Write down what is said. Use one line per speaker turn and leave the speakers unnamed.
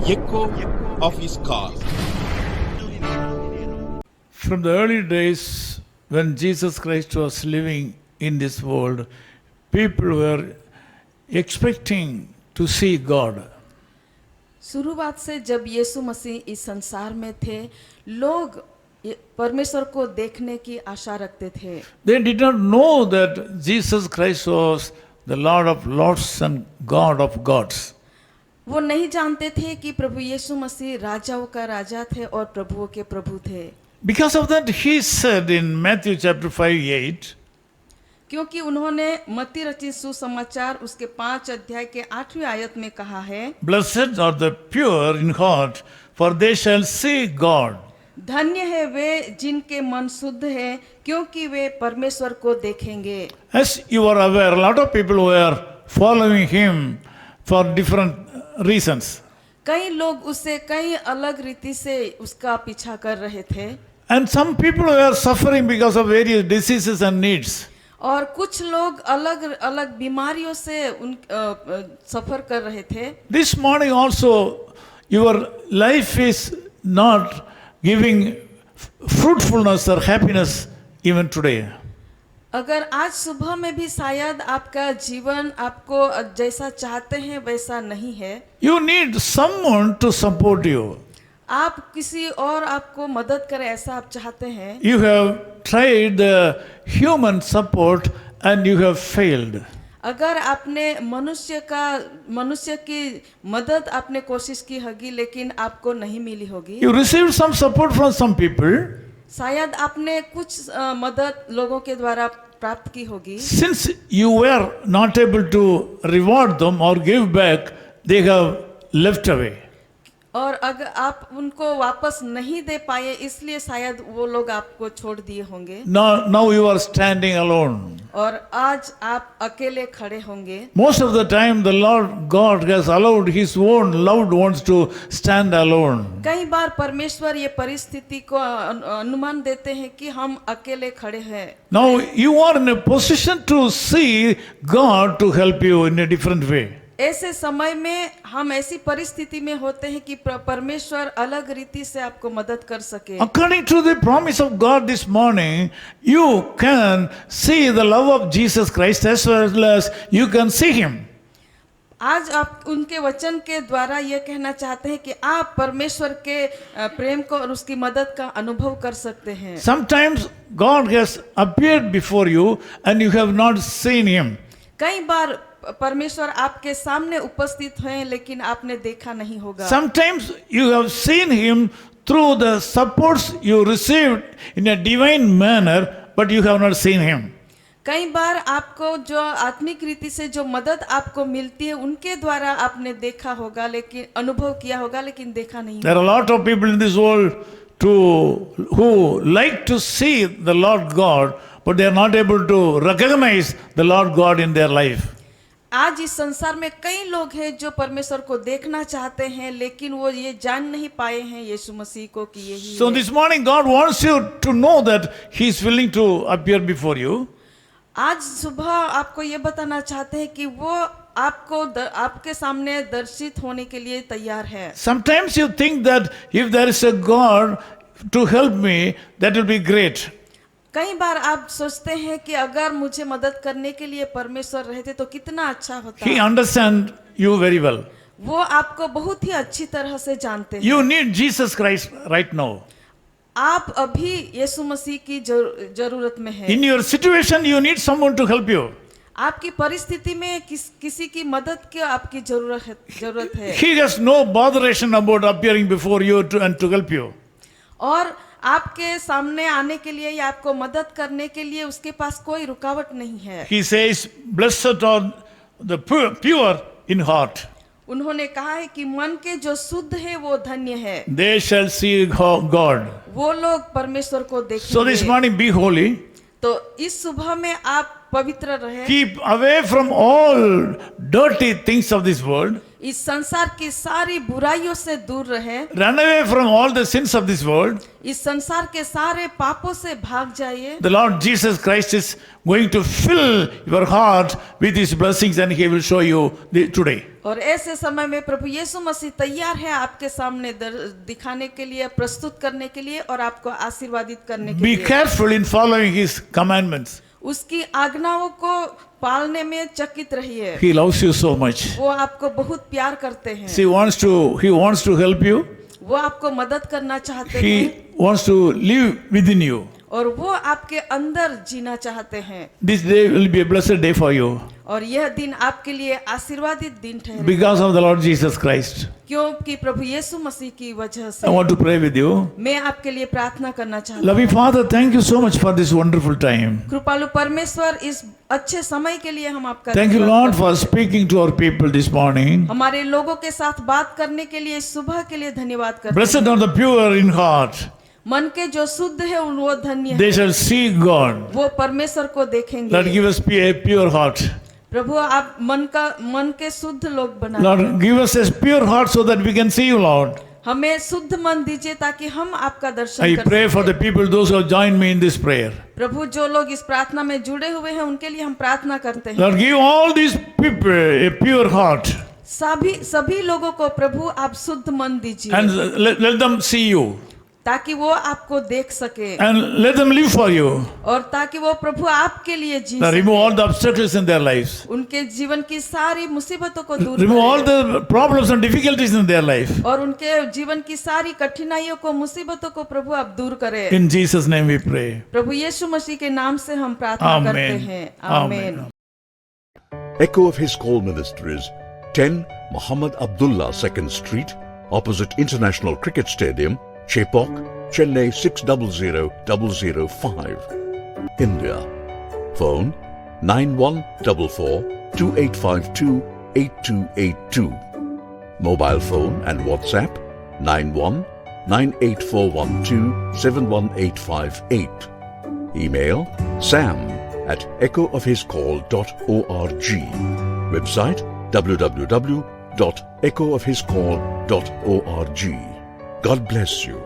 echo of his call.
From the early days when Jesus Christ was living in this world, people were expecting to see God.
शुरुआत से जब यीशु मसीह इस संसार में थे, लोग परमेश्वर को देखने की आशा रखते थे।
They did not know that Jesus Christ was the Lord of Lords and God of Gods.
वो नहीं जानते थे कि प्रभु यीशु मसीह राजाओं का राजा थे और प्रभुओं के प्रभु थे।
Because of that, he said in Matthew chapter 5:8,
क्योंकि उन्होंने मत्ती रचित सुसमाचार उसके 5 अध्याय के 8वीं आयत में कहा है,
Blessed are the pure in heart, for they shall see God.
धन्य है वे जिनके मन शुद्ध है, क्योंकि वे परमेश्वर को देखेंगे।
As you are aware, a lot of people were following him for different reasons.
कई लोग उससे कई अलग रीति से उसका पीछा कर रहे थे
And some people were suffering because of various diseases and needs.
और कुछ लोग अलग अलग बीमारियों से सफर कर रहे थे।
This morning also, your life is not giving fruitfulness or happiness even today.
अगर आज सुबह में भी शायद आपका जीवन आपको जैसा चाहते हैं वैसा नहीं है,
You need someone to support you.
आप किसी और आपको मदद करे ऐसा आप चाहते हैं।
You have tried the human support and you have failed.
अगर आपने मनुष्य की मदद आपने कोशिश की होगी लेकिन आपको नहीं मिली होगी।
You received some support from some people.
शायद आपने कुछ मदद लोगों के द्वारा प्राप्त की होगी।
Since you were not able to reward them or give back, they have left away.
और अगर आप उनको वापस नहीं दे पाए इसलिए शायद वो लोग आपको छोड़ दिए होंगे।
Now you are standing alone.
और आज आप अकेले खड़े होंगे।
Most of the time, the Lord God has allowed His own loved ones to stand alone.
कई बार परमेश्वर ये परिस्थिति को अनुमान देते हैं कि हम अकेले खड़े हैं।
Now you are in a position to see God to help you in a different way.
ऐसे समय में हम ऐसी परिस्थिति में होते हैं कि परमेश्वर अलग रीति से आपको मदद कर सके।
According to the promise of God this morning, you can see the love of Jesus Christ as well as you can see Him.
आज आप उनके वचन के द्वारा ये कहना चाहते हैं कि आप परमेश्वर के प्रेम को और उसकी मदद का अनुभव कर सकते हैं।
Sometimes God has appeared before you and you have not seen Him.
कई बार परमेश्वर आपके सामने उपस्थित हैं लेकिन आपने देखा नहीं होगा।
Sometimes you have seen Him through the supports you received in a divine manner, but you have not seen Him.
कई बार आपको जो आत्मिक रीति से जो मदद आपको मिलती है उनके द्वारा आपने देखा होगा लेकिन अनुभव किया होगा लेकिन देखा नहीं।
There are a lot of people in this world who like to see the Lord God, but they are not able to recognize the Lord God in their life.
आज इस संसार में कई लोग हैं जो परमेश्वर को देखना चाहते हैं लेकिन वो ये जान नहीं पाए हैं यीशु मसीह को कि यही
So
है।
this morning God wants you to know that He is willing to appear before you.
आज सुबह आपको ये बताना चाहते हैं कि वो आपके सामने दर्शित होने के लिए तैयार है।
Sometimes you think that if there is a God to help me, that will be great.
कई बार आप सोचते हैं कि अगर मुझे मदद करने के लिए परमेश्वर रहते तो कितना अच्छा होता।
He understands you very well.
वो आपको बहुत ही अच्छी तरह से जानते हैं।
You need Jesus Christ right now.
आप अभी यीशु मसीह की जरूरत में हैं।
In your situation, you need someone to help you.
आपकी परिस्थिति में किसी की मदद की आपकी जरूरत है।
He has no botheration about appearing before you and to help you.
और आपके सामने आने के लिए या आपको मदद करने के लिए उसके पास कोई रुकावट नहीं है।
He says, "Blessed are the pure in heart.
उन्होंने कहा है कि मन के जो शुद्ध है वो धन्य है।
They shall see God."
वो लोग परमेश्वर को देखेंगे।
So this morning, be holy.
तो इस सुबह में आप पवित्र रहे,
keep away from all dirty things of this world,
इस संसार की सारी बुराइयों से दूर रहे,
run away from all the sins of this world.
इस संसार के सारे पापों से भाग जाइए।
The Lord Jesus Christ is going to fill your heart with His blessings and He will show you today.
और ऐसे समय में प्रभु यीशु मसीह तैयार है आपके सामने दिखाने के लिए, प्रस्तुत करने के लिए और आपको आशीर्वादित करने के
Be
लिए।
careful in following His commandments.
उसकी आज्ञाओं को पालने में चकित रहिए।
He loves you so much.
वो आपको बहुत प्यार करते हैं।
He wants to help you.
वो आपको मदद करना चाहते
He
हैं
wants to live within you.
और वो आपके अंदर जीना चाहते हैं।
This day will be a blessed day for you
और यह दिन आपके लिए आशीर्वादित दिन ठहरे,
because of the Lord Jesus Christ.
क्योंकि प्रभु यीशु मसीह की वजह
I
से।
want to pray with you.
मैं आपके लिए प्रार्थना करना चाहता हूँ।
Loving Father, thank you so much for this wonderful time.
कृपालु परमेश्वर, इस अच्छे समय के लिए हम आपका
Thank you,
धन्यवाद
Lord,
करते
for speaking to our people this morning.
हैं। हमारे लोगों के साथ बात करने के लिए सुबह के लिए धन्यवाद करते
Blessed
हैं।
are the pure in heart.
मन के जो शुद्ध है वो धन्य
They
है,
shall see God.
वो परमेश्वर को
Lord,
देखेंगे।
give us a pure heart.
प्रभु आप मन के शुद्ध लोग बना,
Lord, give us a pure heart so that we can see you, Lord.
हमें शुद्ध मन दीजिए ताकि हम आपका दर्शन
I
कर
pray for the
सकें।
people, those who have joined me in this prayer.
प्रभु जो लोग इस प्रार्थना में जुड़े हुए हैं उनके लिए हम प्रार्थना करते हैं।
Lord, give all these people a pure heart
सभी लोगों को प्रभु आप शुद्ध मन दीजिए
and let them see you
ताकि वो आपको देख सके
and let them live for you.
और ताकि वो प्रभु आपके लिए जी
Lord,
सके।
remove all the obstacles in their lives.
उनके जीवन की सारी मुसीबतों को दूर
Remove all
करें
the problems and difficulties in their life.
और उनके जीवन की सारी कठिनाइयों को, मुसीबतों को प्रभु आप दूर करें।
In Jesus' name we pray.
प्रभु यीशु मसीह के नाम से हम प्रार्थना करते
Amen.
हैं।
Amen.
आमीन।
Echo of His Call Ministries, 10 Muhammad Abdullah 2nd Street, opposite International Cricket Stadium, Chepauk, Chennai 600005, India. Phone 9144-2852-8282. Mobile phone and WhatsApp 91-98412-71858. Email sam@echoofhiscall.org. Website www.echoofhiscall.org. God bless you.